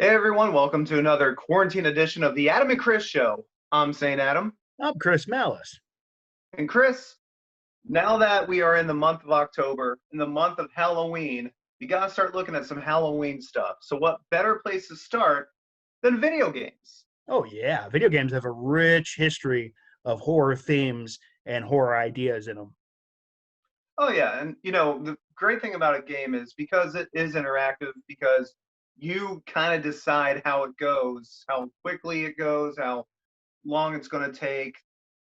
Hey everyone, welcome to another quarantine edition of the Adam and Chris Show. I'm St. Adam. I'm Chris Malice. And Chris, now that we are in the month of October, in the month of Halloween, we gotta start looking at some Halloween stuff. So what better place to start than video games? Oh, yeah. Video games have a rich history of horror themes and horror ideas in them. Oh yeah, and the great thing about a game is because it is interactive, because you kind of decide how it goes, how quickly it goes, how long it's going to take,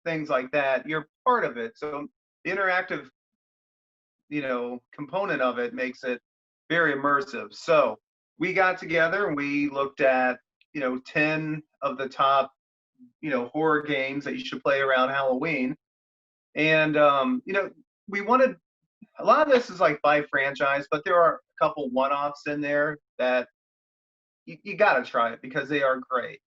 things like that. You're part of it. So the interactive, component of it makes it very immersive. So we got together and we looked at, 10 of the top, horror games that you should play around Halloween. And, we wanted, a lot of this is like by franchise, but there are a couple one-offs in there that you got to try it because they are great.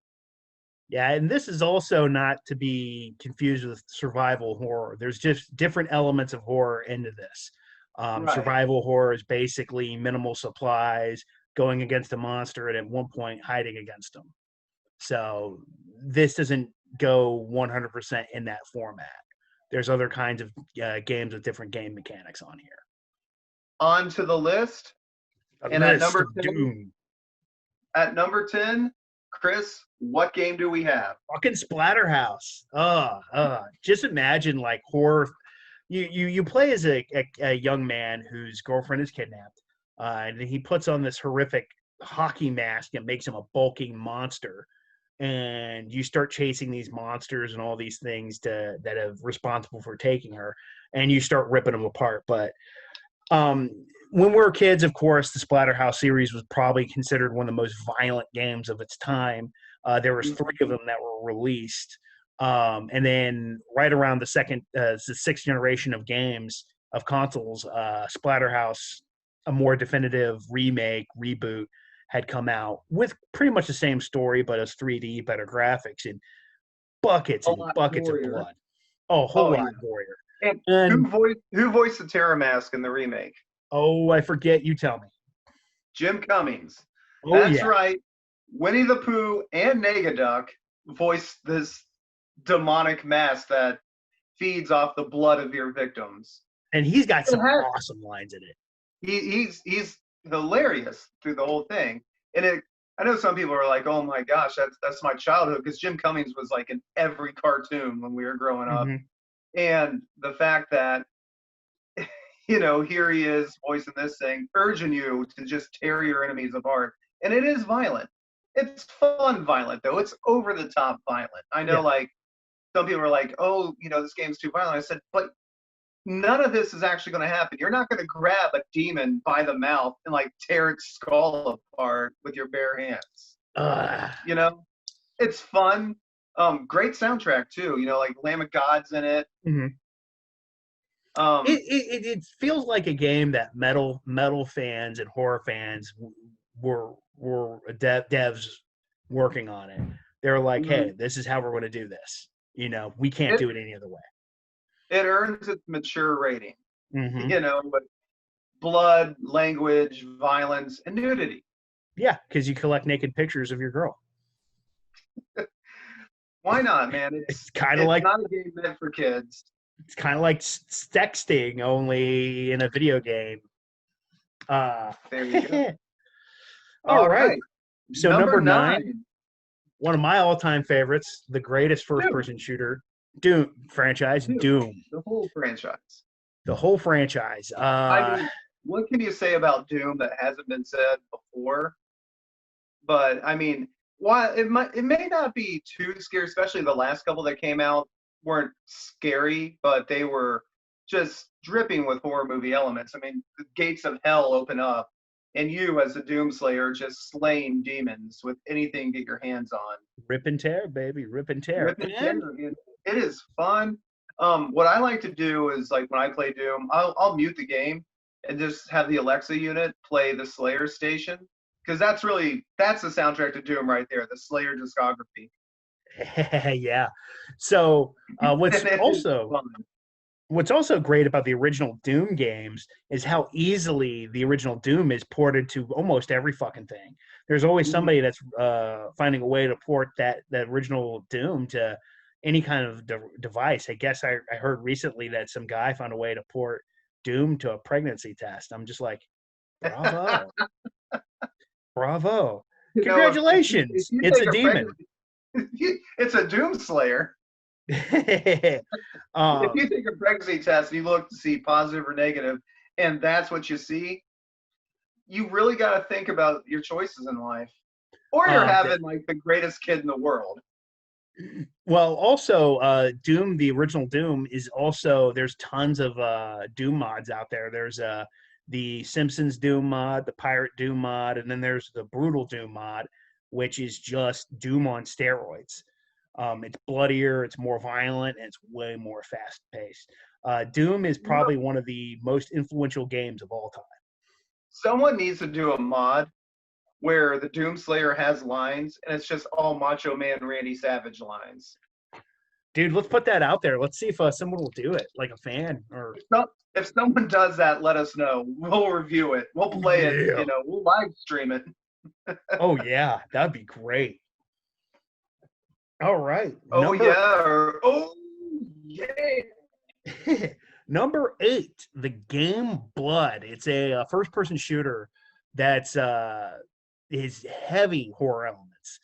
Yeah, and this is also not to be confused with survival horror. There's just different elements of horror into this. Right. Survival horror is basically minimal supplies, going against a monster, and at one point hiding against them. So this doesn't go 100% in that format. There's other kinds of games with different game mechanics on here. On to the list. And at number 10, Doom. At number 10, Chris, what game do we have? Fucking Splatterhouse. Just imagine like horror. You play as a young man whose girlfriend is kidnapped, and he puts on this horrific hockey mask that makes him a bulking monster, and you start chasing these monsters and all these things that are responsible for taking her, and you start ripping them apart. But when we were kids, of course, the Splatterhouse series was probably considered one of the most violent games of its time. There was 3 of them that were released. And then right around the sixth generation of games, of consoles, Splatterhouse, a more definitive remake, reboot, had come out with pretty much the same story, but as 3D, better graphics, and buckets and buckets of blood. Oh, a whole lot gorier. And who voiced the Terror Mask in the remake? Oh, I forget. You tell me. Jim Cummings. Oh, That's right. Winnie the Pooh and Negaduck voiced this demonic mask that feeds off the blood of your victims. And he's got some awesome lines in it. He's hilarious through the whole thing. And I know some people are like, oh my gosh, that's my childhood, because Jim Cummings was like in every cartoon when we were growing up. And the fact that here he is voicing this thing, urging you to just tear your enemies apart. And it is violent. It's fun violent, though. It's over the top violent. I know, like, some people are like, oh, this game's too violent. I said, but none of this is actually going to happen. You're not going to grab a demon by the mouth and, like, tear its skull apart with your bare hands. It's fun. Great soundtrack, too. Like Lamb of God's in it. It feels like a game that metal fans and horror fans were devs working on it. They're like, hey, this is how we're going to do this. We can't do it any other way. It earns its mature rating. With blood, language, violence, and nudity. Yeah, because you collect naked pictures of your girl. Why not, man? It's kind of like not a game meant for kids. It's kind of like sexting, only in a video game. There you go. All right. So number 9, one of my all-time favorites, the greatest first-person shooter, Doom franchise, Doom. The whole franchise. The whole franchise. I mean, what can you say about Doom that hasn't been said before? But I mean, while it may not be too scary, especially the last couple that came out weren't scary, but they were just dripping with horror movie elements. I mean, the gates of hell open up, and you, as a Doomslayer, just slaying demons with anything you get your hands on. Rip and tear, baby, rip and tear. It is fun. What I like to do is, like, when I play Doom, I'll mute the game and just have the Alexa unit play the Slayer station, because that's the soundtrack to Doom right there, the Slayer discography. Yeah. So what's also great about the original Doom games is how easily the original Doom is ported to almost every fucking thing. there's always somebody that's finding a way to port that original Doom to any kind of device. I guess I heard recently that some guy found a way to port Doom to a pregnancy test. I'm just like, bravo. Bravo. You know, if Congratulations. you It's take a demon. it's a doom slayer. If you take a pregnancy test and you look to see positive or negative, and that's what you see, you really got to think about your choices in life. Or you're having like the greatest kid in the world. Well, also, Doom, the original Doom, is also, there's tons of Doom mods out there. There's the Simpsons Doom mod, the Pirate Doom mod, and then there's the Brutal Doom mod, which is just Doom on steroids. It's bloodier, it's more violent, and it's way more fast-paced. Doom is probably one of the most influential games of all time. Someone needs to do a mod where the Doom Slayer has lines, and it's just all Macho Man Randy Savage lines. Dude, let's put that out there. Let's see if someone will do it, like a fan. Or if someone does that, let us know. We'll review it. We'll play it. You know, we'll live stream it. Oh yeah, that'd be great. All right. Oh yeah. Number 8, the game Blood. It's a first-person shooter that's is heavy horror elements.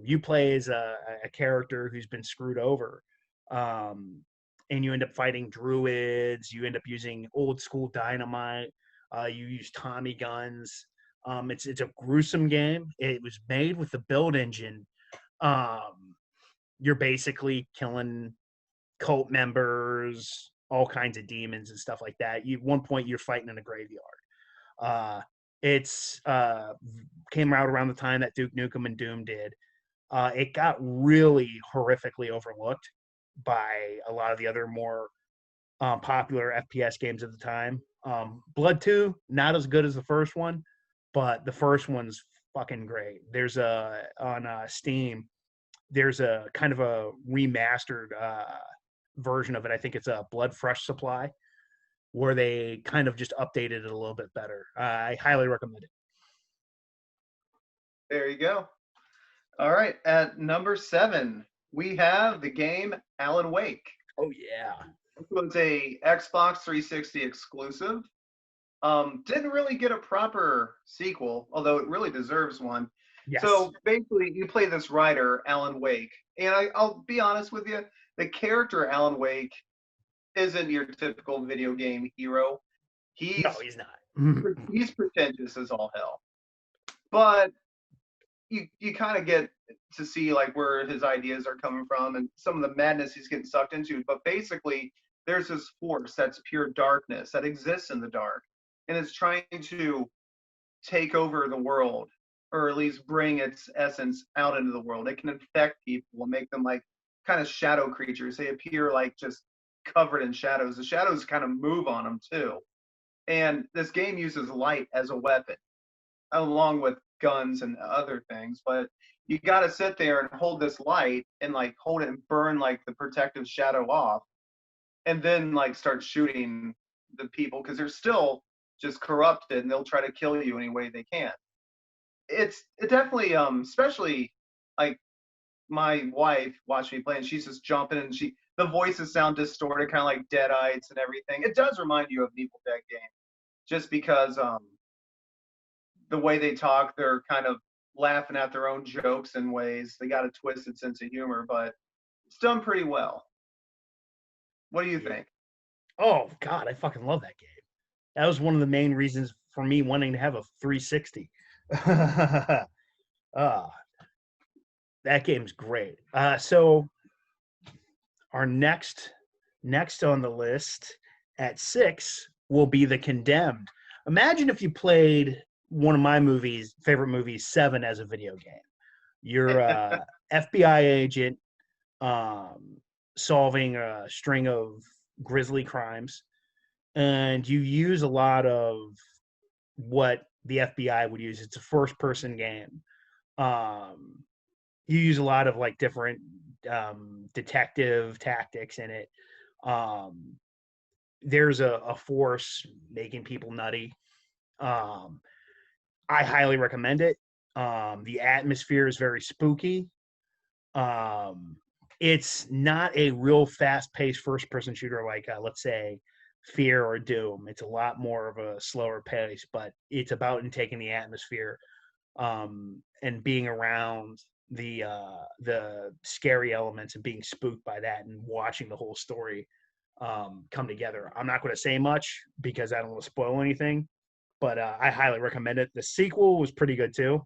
You play as a character who's been screwed over, and you end up fighting druids. You end up using old school dynamite. You use Tommy guns. It's a gruesome game. It was made with the build engine. You're basically killing cult members, all kinds of demons and stuff like that. At one point, you're fighting in a graveyard. It's came out around the time that Duke Nukem and Doom did. It got really horrifically overlooked by a lot of the other more popular FPS games at the time. Blood 2, not as good as the first one, but the first one's fucking great. There's on Steam, there's a kind of a remastered version of it. I think it's a Blood Fresh Supply, where they kind of just updated it a little bit better. I highly recommend it. There you go. All right, at number 7, we have the game Alan Wake. Oh yeah. This was a Xbox 360 exclusive. Didn't really get a proper sequel, although it really deserves one. Yes. So basically, you play this writer, Alan Wake, and I'll be honest with you, the character Alan Wake isn't your typical video game hero. No, he's not. He's pretentious as all hell. But you kind of get to see like where his ideas are coming from and some of the madness he's getting sucked into. But basically, there's this force that's pure darkness that exists in the dark, and it's trying to take over the world, or at least bring its essence out into the world. It can infect people and make them like kind of shadow creatures. They appear like just covered in shadows. The shadows kind of move on them too. And this game uses light as a weapon, along with guns and other things. But you got to sit there and hold this light and like hold it and burn like the protective shadow off, and then like start shooting the people because they're still just corrupted and they'll try to kill you any way they can. It definitely especially like my wife watched me play and she's just jumping and the voices sound distorted, kind of like Deadites and everything. It does remind you of an Evil Dead game, just because the way they talk, they're kind of laughing at their own jokes in ways. They got a twisted sense of humor, but it's done pretty well. What do you think? Oh God, I fucking love that game. That was one of the main reasons for me wanting to have a 360. That game's great. So our next on the list at 6 will be TheCondemned. Imagine if you played one of my favorite movies, 7, as a video game. You're a FBI agent solving a string of grisly crimes, and you use a lot of what the FBI would use. It's a first-person game. You use a lot of like different detective tactics in it. There's a force making people nutty. I highly recommend it. The atmosphere is very spooky. It's not a real fast-paced first-person shooter like, let's say, Fear or Doom. It's a lot more of a slower pace, but it's about taking the atmosphere and being around the scary elements and being spooked by that and watching the whole story come together. I'm not going to say much because I don't want to spoil anything, but I highly recommend it. The sequel was pretty good too.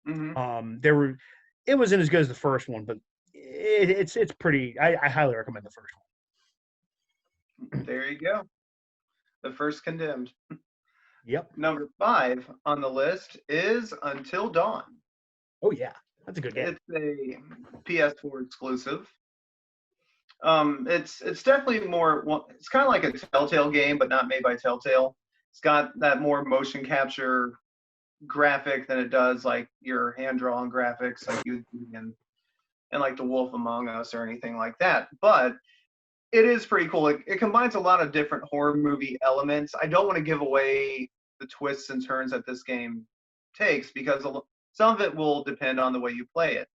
It wasn't as good as the first one, but it's pretty. I highly recommend the first one. There you go. The first Condemned. Yep. Number 5 on the list is Until Dawn. Oh yeah, that's a good game. It's a PS4 exclusive. It's definitely more. Well, it's kind of like a Telltale game, but not made by Telltale. It's got that more motion capture graphic than it does like your hand-drawn graphics like you and like The Wolf Among Us or anything like that. But it is pretty cool. It combines a lot of different horror movie elements. I don't want to give away the twists and turns that this game takes because some of it will depend on the way you play it.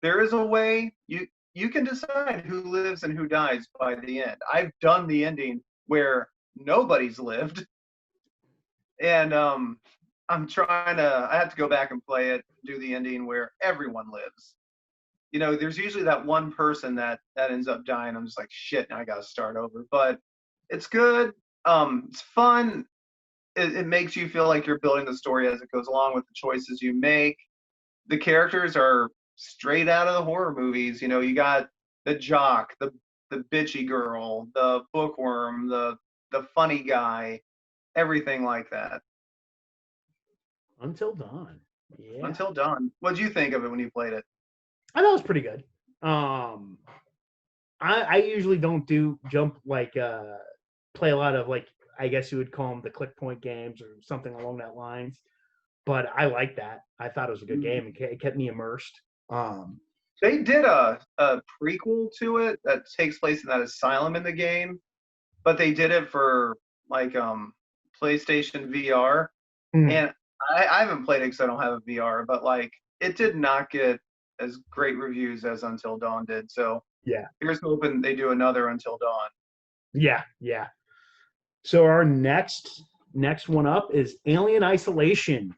There is a way you can decide who lives and who dies by the end. I've done the ending where nobody's lived. And I have to go back and play it, do the ending where everyone lives. You know, there's usually that one person that ends up dying. I'm just like, shit, now I got to start over. But it's good. It's fun. It makes you feel like you're building the story as it goes along with the choices you make. The characters are straight out of the horror movies. You know, you got the jock, the bitchy girl, the bookworm, the funny guy, everything like that. Until Dawn. Yeah. Until Dawn. What did you think of it when you played it? I thought it was pretty good. I usually don't play a lot of like, I guess you would call them the click point games or something along that lines. But I like that. I thought it was a good game. It kept me immersed. They did a prequel to it that takes place in that asylum in the game, but they did it for like PlayStation VR. And I haven't played it because I don't have a VR, but like it did not get as great reviews as Until Dawn did. So yeah, here's hoping they do another Until Dawn. Yeah. So our next one up is Alien Isolation.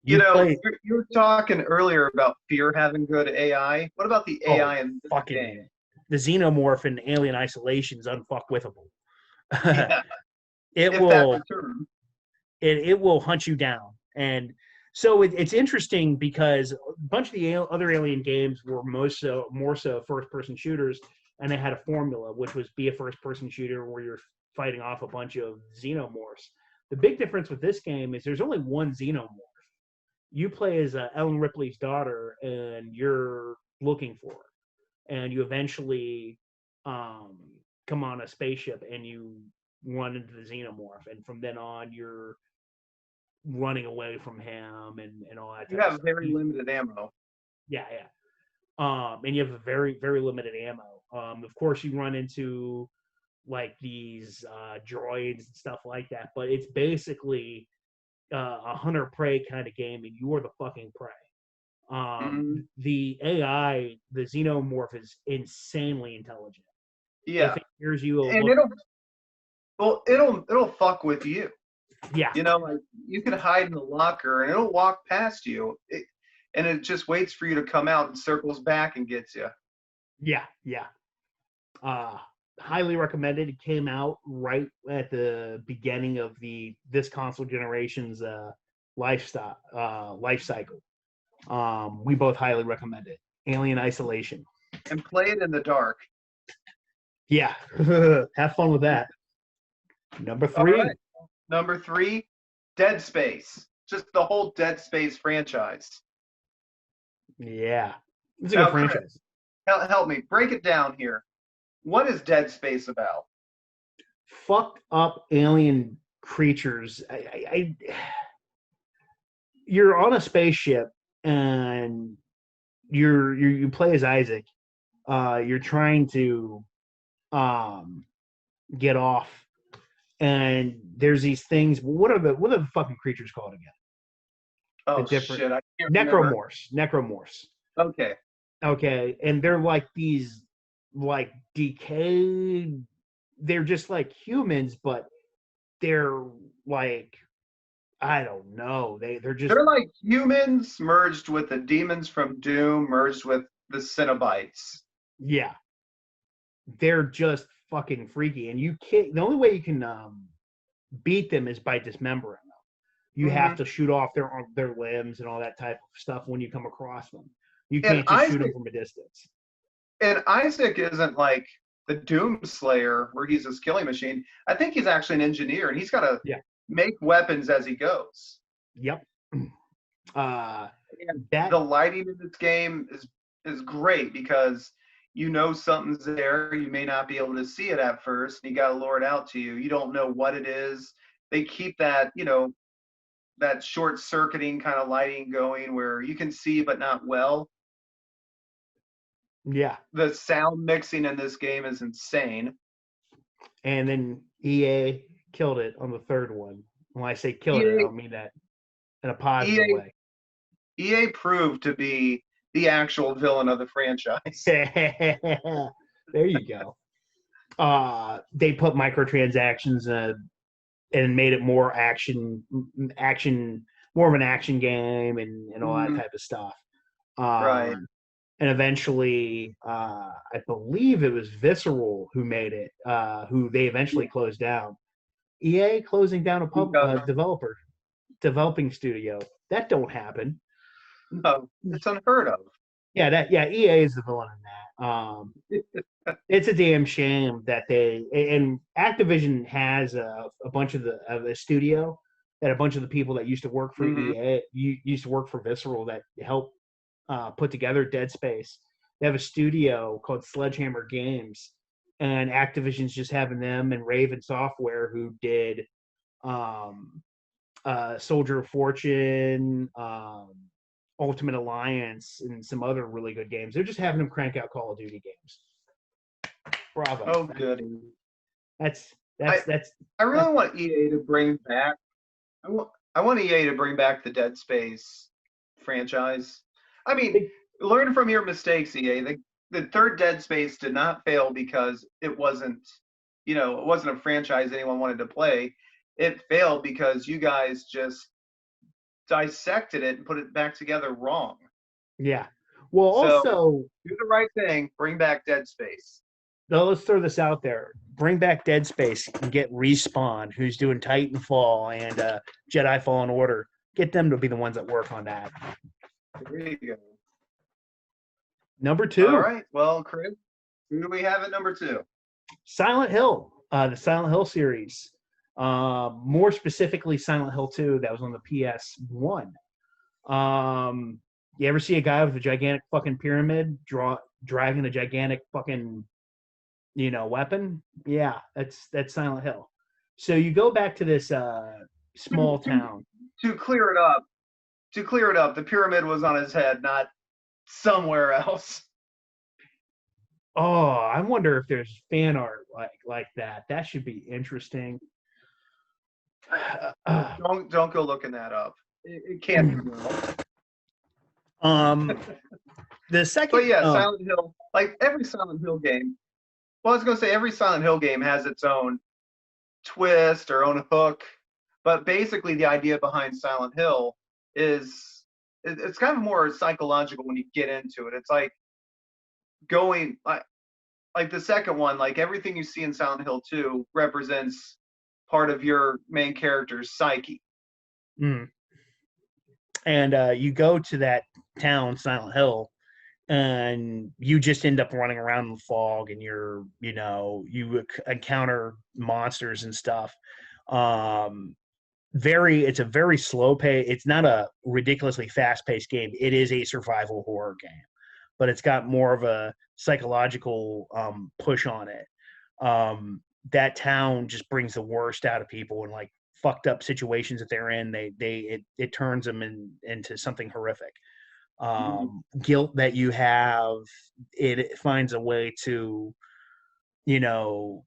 You were talking earlier about Fear having good AI. What about the AI in this game? The xenomorph in Alien Isolation is unfuckwithable. Yeah. It will hunt you down. And so it's interesting because a bunch of the other Alien games were more so first-person shooters, and they had a formula, which was be a first-person shooter where you're fighting off a bunch of xenomorphs. The big difference with this game is there's only one xenomorph. You play as Ellen Ripley's daughter, and you're looking for her. And you eventually come on a spaceship, and you run into the xenomorph. And from then on, you're running away from him and all that. You have very limited ammo. Yeah. And you have a very, very limited ammo. Of course, you run into like these droids and stuff like that, but it's basically a hunter-prey kind of game, and you're the fucking prey. The AI, the xenomorph, is insanely intelligent. Yeah. If it hears you, and it'll fuck with you. Yeah. You know, like you can hide in the locker and it'll walk past you, and it just waits for you to come out and circles back and gets you. Yeah. Highly recommended. It came out right at the beginning of this console generation's life cycle. We both highly recommend it. Alien Isolation. And play it in the dark. Yeah. Have fun with that. Number 3. Right. Number 3, Dead Space. Just the whole Dead Space franchise. Yeah. It's a good franchise. Chris, help me. Break it down here. What is Dead Space about? Fucked up alien creatures. You're on a spaceship and you play as Isaac. You're trying to get off, and there's these things. What are the fucking creatures called again? The Oh different shit, I can't remember. necromorphs. Okay. Okay, and they're like these like decayed. They're just like humans, but they're like I don't know. They're just They're like humans merged with the demons from Doom, merged with the Cenobites. yeah, they're just fucking freaky. And you can't. The only way you can beat them is by dismembering them. You have Hmm. to shoot off their limbs and all that type of stuff when you come across them. You And can't just shoot them Isaac from a distance. and Isaac isn't like the Doom Slayer where he's this killing machine. I think he's actually an engineer and he's got to Yeah. make weapons as he goes. Yep. Uh, And that the lighting in this game is great because you know something's there. You may not be able to see it at first. And you got to lure it out to you. You don't know what it is. They keep that, that short circuiting kind of lighting going where you can see but not well. yeah. The sound mixing in this game is insane. And then EA killed it on the third one. When I say killed it, I EA don't mean that in a positive EA way. EA proved to be the actual villain of the franchise. There you go. They put microtransactions and made it more more of an action game and all that Mhm. type of stuff. Right. And eventually, I believe it was Visceral who made it, who they eventually closed down. EA closing down a developing studio. That don't happen. No, it's unheard of. Yeah, EA is the villain in that. It's a damn shame that and Activision has a bunch of a studio that a bunch of the people that used to work for Hmm. EA used to work for Visceral that helped put together Dead Space. They have a studio called Sledgehammer Games, and Activision's just having them and Raven Software who did um, Soldier of Fortune, Ultimate Alliance, and some other really good games. They're just having them crank out Call of Duty games. Bravo. Oh, goody. That's I that's I that, really want EA to bring back. I want EA to bring back the Dead Space franchise. I mean, learn from your mistakes, EA. The third Dead Space did not fail because it wasn't a franchise anyone wanted to play. It failed because you guys just dissected it and put it back together wrong. yeah. Well, So also, do the right thing. Bring back Dead Space. though, let's throw this out there. Bring back Dead Space and get Respawn, who's doing Titanfall and Jedi Fallen Order. Get them to be the ones that work on that. There you go. Number All 2, right. Well, Chris, who do we have at number 2? Silent Hill, the Silent Hill series. More specifically, Silent Hill 2, that was on the PS1. You ever see a guy with a gigantic fucking pyramid driving a gigantic fucking weapon? Yeah, that's Silent Hill. So you go back to this small town. To clear it up, the pyramid was on his head, not somewhere else. Oh, I wonder if there's fan art like that. That should be interesting. Don't go looking that up. It can't be real. The second, But yeah, Silent Hill, like every Silent Hill game. Well, I was gonna say every Silent Hill game has its own twist or own hook, but basically the idea behind Silent Hill is it's kind of more psychological when you get into it. It's like going like the second one, like everything you see in Silent Hill 2 represents part of your main character's psyche. mm. And you go to that town, Silent Hill, and you just end up running around in the fog, and you encounter monsters and stuff. It's a very slow pace. It's not a ridiculously fast paced game. It is a survival horror game, but it's got more of a psychological push on it. That town just brings the worst out of people and like fucked up situations that they're in. It turns them into something horrific. Guilt that you have, it finds a way to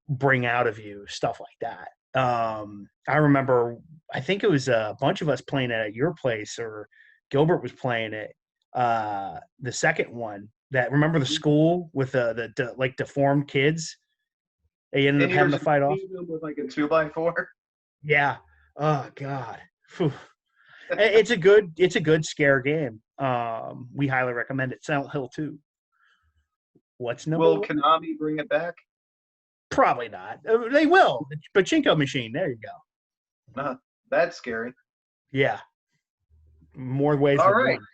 bring out of you stuff like that. I remember, I think it was a bunch of us playing at your place, or Gilbert was playing it. The second one, that remember the school with the like deformed kids? They ended And up you were having to just fight off. beating them with like a 2x4. Yeah. Oh God. Phew. It's a good scare game. We highly recommend it. Silent Hill 2. What's number Will one? Konami bring it back? Probably not. They will. The pachinko machine. There you go. That's scary. Yeah. More ways All than right. one.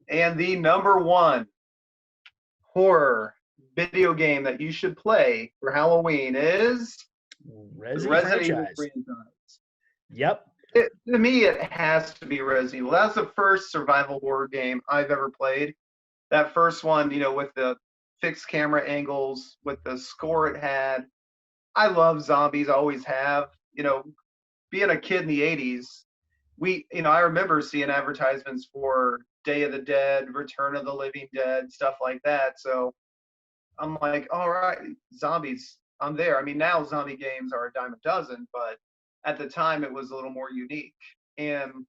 And the number one horror video game that you should play for Halloween is the Resident Evil franchise. Yep. To me, it has to be Resident Evil. That's the first survival horror game I've ever played. That first one, with the fixed camera angles, with the score it had. I love zombies, always have. Being a kid in the 80s, I remember seeing advertisements for Day of the Dead, Return of the Living Dead, stuff like that. So I'm like, all right, zombies, I'm there. I mean, now zombie games are a dime a dozen, but at the time it was a little more unique. And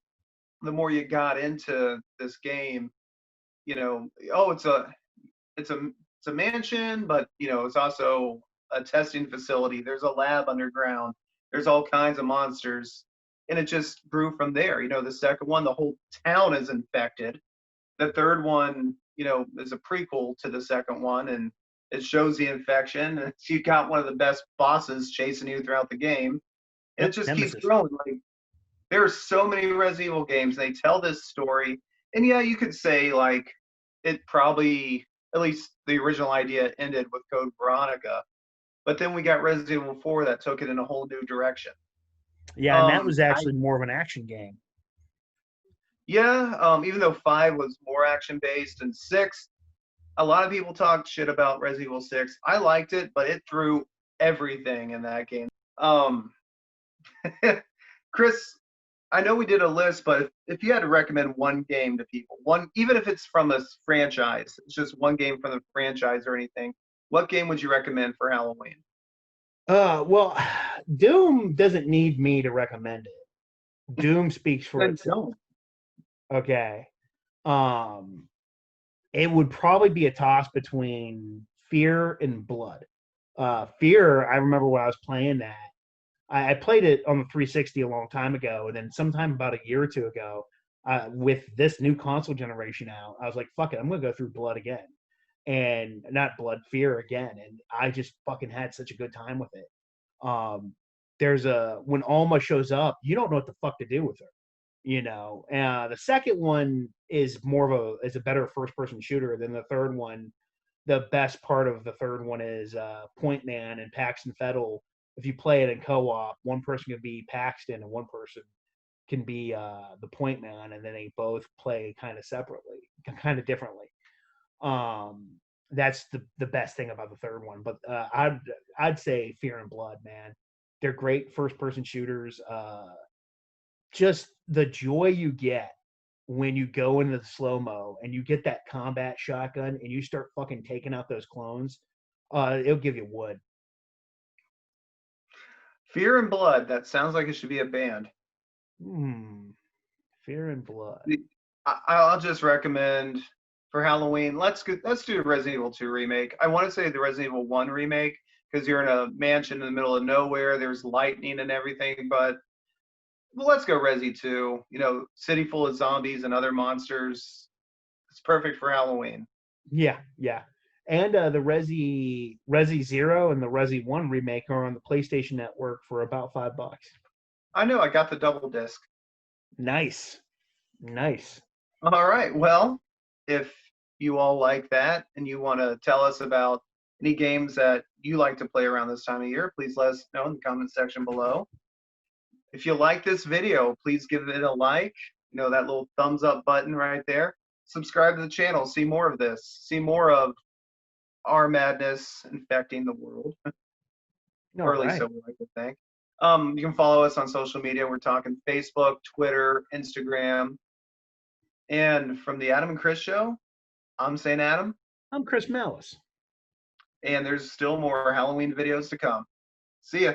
the more you got into this game, it's a mansion, but it's also a testing facility. There's a lab underground. There's all kinds of monsters, and it just grew from there. The second one, the whole town is infected. The third one, is a prequel to the second one, and it shows the infection. And you got one of the best bosses chasing you throughout the game, and Yep, it just Nemesis. keeps growing. Like there are so many Resident Evil games. They tell this story, and yeah, you could say like it probably, at least the original idea, ended with Code Veronica, but then we got Resident Evil 4 that took it in a whole new direction. Yeah, and that was actually more of an action game. Yeah, even though 5 was more action based, and 6, a lot of people talked shit about Resident Evil 6. I liked it, but it threw everything in that game. Chris, I know we did a list, but if you had to recommend one game to people, even if it's from a franchise, it's just one game from the franchise or anything, what game would you recommend for Halloween? Well, Doom doesn't need me to recommend it. Doom speaks for itself. Okay. It would probably be a toss between Fear and Blood. Fear, I remember when I was playing that. I played it on the 360 a long time ago, and then sometime about a year or two ago, with this new console generation out, I was like, fuck it, I'm going to go through Blood again. And not Blood, Fear again. And I just fucking had such a good time with it. When Alma shows up, you don't know what the fuck to do with her. The second one is a better first-person shooter than the third one. The best part of the third one is Point Man and Paxton Fettel. If you play it in co-op, one person can be Paxton and one person can be the Point Man, and then they both play kind of separately, kind of differently. That's the best thing about the third one. But I'd say Fear and Blood, man. They're great first-person shooters. Just the joy you get when you go into the slow-mo and you get that combat shotgun and you start fucking taking out those clones, it'll give you wood. Fear and Blood. That sounds like it should be a band. Fear and Blood. I'll just recommend for Halloween, let's do a Resident Evil 2 remake. I want to say the Resident Evil 1 remake because you're in a mansion in the middle of nowhere. There's lightning and everything, but let's go Resi 2. City full of zombies and other monsters. It's perfect for Halloween. Yeah. And the Resi 0 and the Resi 1 remake are on the PlayStation Network for about $5. I know. I got the double disc. Nice. All right. Well, if you all like that and you want to tell us about any games that you like to play around this time of year, please let us know in the comment section below. If you like this video, please give it a like. That little thumbs up button right there. Subscribe to the channel. See more of this. See more of our madness infecting the world. Or at least so we like to think. You can follow us on social media. We're talking Facebook, Twitter, Instagram. And from the Adam and Chris Show, I'm St. Adam. I'm Chris Malice. And there's still more Halloween videos to come. See ya.